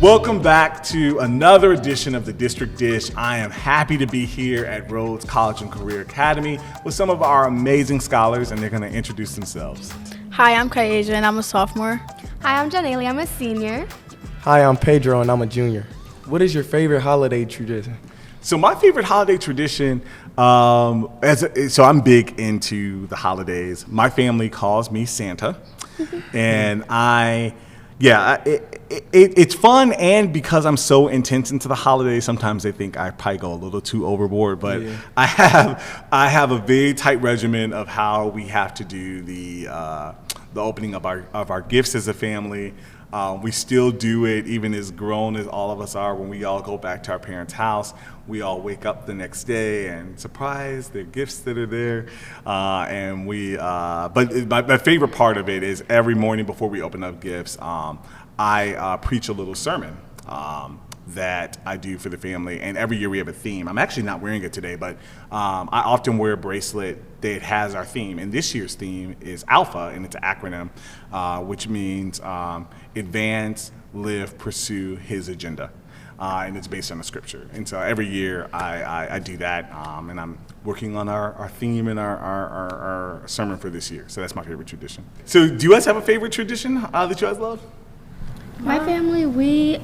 Welcome back to another edition of the District Dish. I am happy to be here at Rhodes College and Career Academy with some of our amazing scholars, and they're going to introduce themselves. Hi, I'm Kayaja, and I'm a sophomore. Hi, I'm Janaeli. I'm a senior. Hi, I'm Pedro, and I'm a junior. What is your favorite holiday tradition? So my favorite holiday tradition, so I'm big into the holidays. My family calls me Santa, and it's fun, and because I'm so intense into the holidays, sometimes they think I probably go a little too overboard. But yeah. I have a very tight regimen of how we have to do the opening of our gifts as a family. We still do it, even as grown as all of us are. When we all go back to our parents' house, we all wake up the next day and surprise, the gifts that are there. But my favorite part of it is every morning before we open up gifts, I preach a little sermon that I do for the family, and every year we have a theme. I'm actually not wearing it today, but I often wear a bracelet that has our theme, and this year's theme is ALPHA, and it's an acronym, which means advance, live, pursue His agenda, and it's based on the scripture. And so every year I do that, and I'm working on our theme and our sermon for this year. So that's my favorite tradition. So do you guys have a favorite tradition that you guys love? My family, we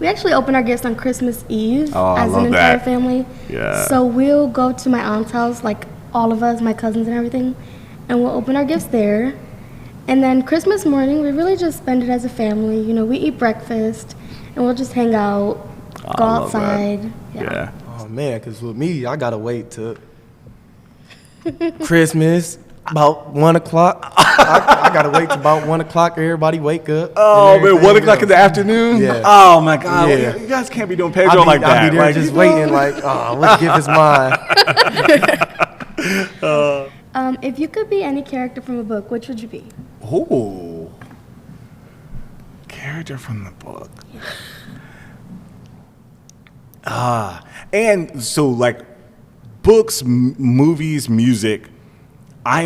actually open our gifts on Christmas Eve as an entire that. family. Yeah. So we'll go to my aunt's house, like all of us, my cousins and everything, and we'll open our gifts there. And then Christmas morning, we really just spend it as a family. You know, we eat breakfast, and we'll just hang out, go outside. Yeah. Oh man, because with me, I gotta wait till Christmas. About 1 o'clock. I gotta wait till about 1 o'clock. Everybody wake up. Oh man, 1 o'clock in the afternoon? Yeah. Oh my God. Yeah. You guys can't be doing Pedro like that. I'll be there just waiting, like, what gift is mine? If you could be any character from a book, which would you be? Oh, character from the book. And so like books, movies, music. I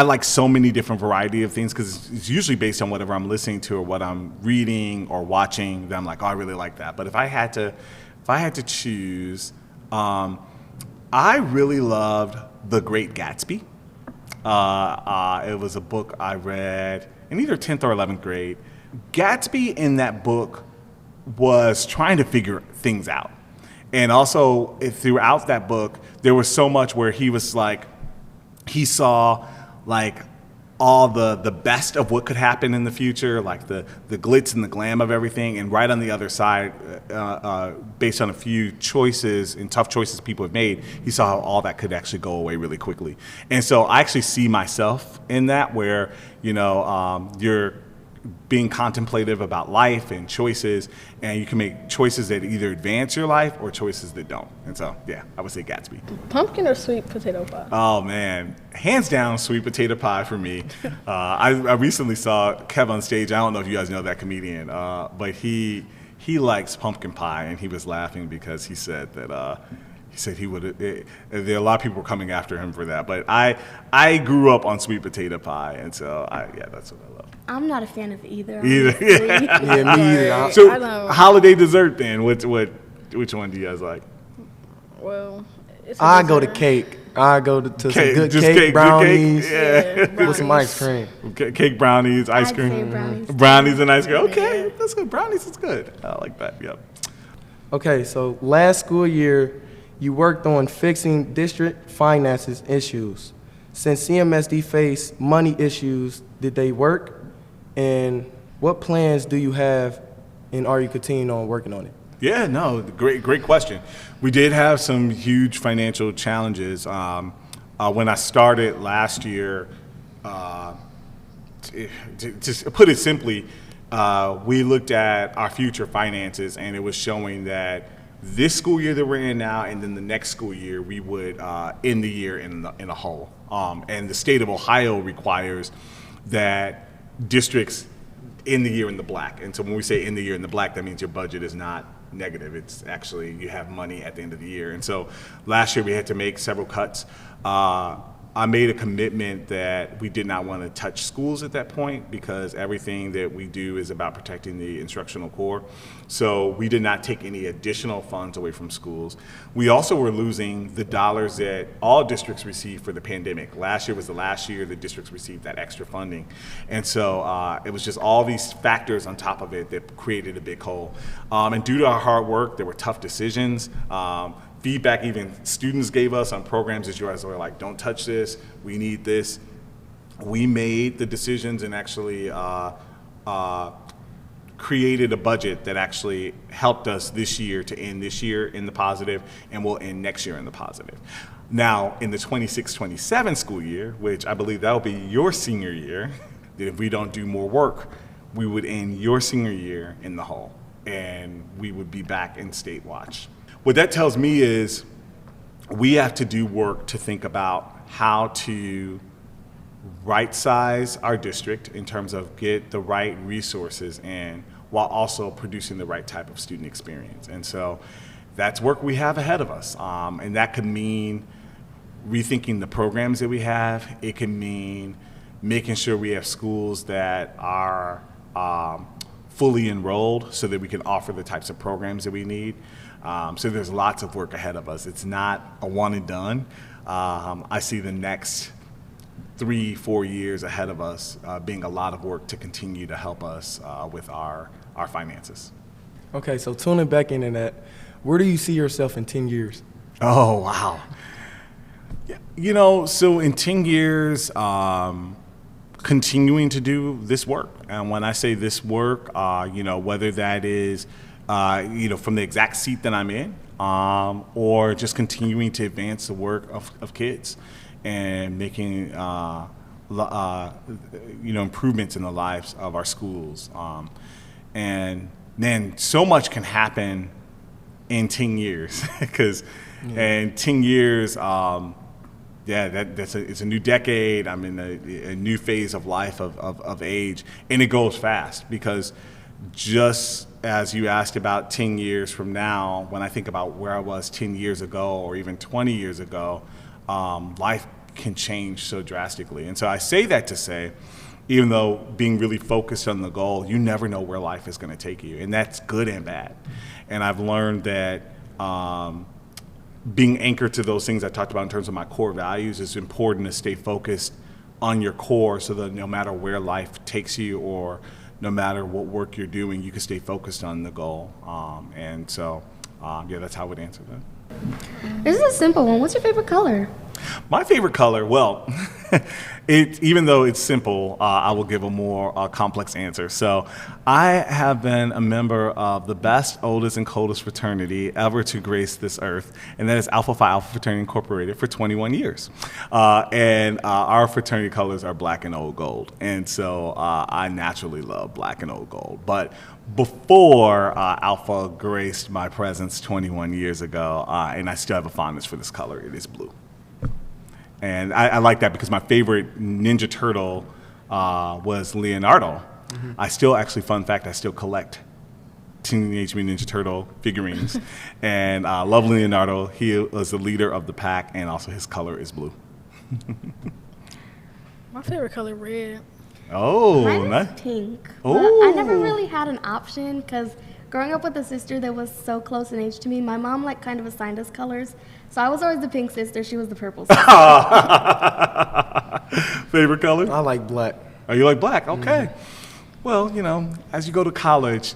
like so many different variety of things because it's usually based on whatever I'm listening to or what I'm reading or watching. That I'm like, oh, I really like that. But if I had to choose, I really loved The Great Gatsby. It was a book I read in either 10th or 11th grade. Gatsby in that book was trying to figure things out, and also throughout that book there was so much where he was like. He saw like all the best of what could happen in the future, like the glitz and the glam of everything, and right on the other side, based on a few choices and tough choices people have made, he saw how all that could actually go away really quickly. And so I actually see myself in that where, you're being contemplative about life and choices, and you can make choices that either advance your life or choices that don't. And so, yeah, I would say Gatsby. Pumpkin or sweet potato pie? Oh, man. Hands down, sweet potato pie for me. I recently saw Kev on stage. I don't know if you guys know that comedian, but he likes pumpkin pie, and he was laughing because he said that he would. There are a lot of people coming after him for that, but I grew up on sweet potato pie, and so that's what I love. I'm not a fan of either. Yeah, me either. So holiday dessert then, which one do you guys like? Well, I go to cake. I go to some good cake, brownies, with some ice cream. Cake, brownies, ice cream. I'd say brownies. Brownies and ice cream. Okay, that's good. Brownies is good. I like that. Yep. Okay, so last school year, you worked on fixing district finances issues. Since CMSD faced money issues, did they work? And what plans do you have, and are you continuing on working on it? Yeah, no, great question. We did have some huge financial challenges. When I started last year, to put it simply, we looked at our future finances, and it was showing that this school year that we're in now, and then the next school year, we would end the year in a hole. And the state of Ohio requires that districts end the year in the black. And so when we say end the year in the black, that means your budget is not negative. It's actually you have money at the end of the year. And so last year we had to make several cuts. I made a commitment that we did not want to touch schools at that point because everything that we do is about protecting the instructional core. So we did not take any additional funds away from schools. We also were losing the dollars that all districts received for the pandemic. Last year was the last year the districts received that extra funding. And so it was just all these factors on top of it that created a big hole. And due to our hard work, there were tough decisions. Feedback even students gave us on programs as yours were like, don't touch this, we need this. We made the decisions and actually created a budget that actually helped us this year to end this year in the positive and will end next year in the positive. Now, in the 26-27 school year, which I believe that will be your senior year, that if we don't do more work, we would end your senior year in the hole and we would be back in state watch. What that tells me is we have to do work to think about how to right-size our district in terms of get the right resources in while also producing the right type of student experience. And so that's work we have ahead of us. And that could mean rethinking the programs that we have. It can mean making sure we have schools that are fully enrolled so that we can offer the types of programs that we need. So there's lots of work ahead of us. It's not a one and done. I see the next 3-4 years ahead of us being a lot of work to continue to help us with our finances. Okay, so tuning back into that, where do you see yourself in 10 years? Oh, wow. You know, so in 10 years, continuing to do this work. And when I say this work, you know, whether that is you know, from the exact seat that I'm in, or just continuing to advance the work of kids and making, you know, improvements in the lives of our schools. And then so much can happen in 10 years, because in 10 years, yeah, it's a new decade. I'm in a new phase of life, of age, and it goes fast because just as you asked about 10 years from now, when I think about where I was 10 years ago or even 20 years ago, life can change so drastically. And so I say that to say, even though being really focused on the goal, you never know where life is going to take you, and that's good and bad. And I've learned that being anchored to those things I talked about in terms of my core values is important to stay focused on your core so that no matter where life takes you or no matter what work you're doing, you can stay focused on the goal. And so, yeah, that's how I would answer that. This is a simple one. What's your favorite color? My favorite color, well, even though it's simple, I will give a more complex answer. So I have been a member of the best, oldest, and coldest fraternity ever to grace this earth, and that is Alpha Phi Alpha Fraternity Incorporated for 21 years. And our fraternity colors are black and old gold. And so I naturally love black and old gold. But before Alpha graced my presence 21 years ago, and I still have a fondness for this color, it is blue. And I like that because my favorite Ninja Turtle was Leonardo. Mm-hmm. I still, actually, fun fact, I still collect Teenage Mutant Ninja Turtle figurines. And love Leonardo. He was the leader of the pack, and also his color is blue. My favorite color, red. Oh, Mine nice. is pink. Oh. But I never really had an option because growing up with a sister that was so close in age to me, my mom like kind of assigned us colors. So I was always the pink sister. She was the purple sister. Favorite color? I like black. Oh, you like black? Okay. Well, you know, as you go to college,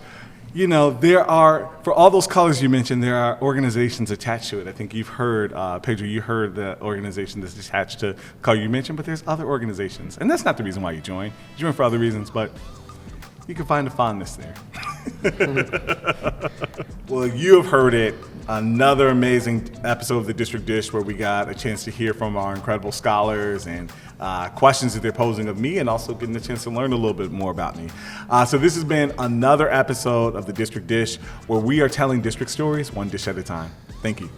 you know, there are, for all those colors you mentioned, there are organizations attached to it. I think you've heard, Pedro, you heard the organization that's attached to the color you mentioned, but there's other organizations. And that's not the reason why you join. You join for other reasons, but you can find a fondness there. Well, you have heard it. Another amazing episode of the District Dish where we got a chance to hear from our incredible scholars and questions that they're posing of me, and also getting the chance to learn a little bit more about me. So this has been another episode of the District Dish where we are telling district stories one dish at a time. Thank you.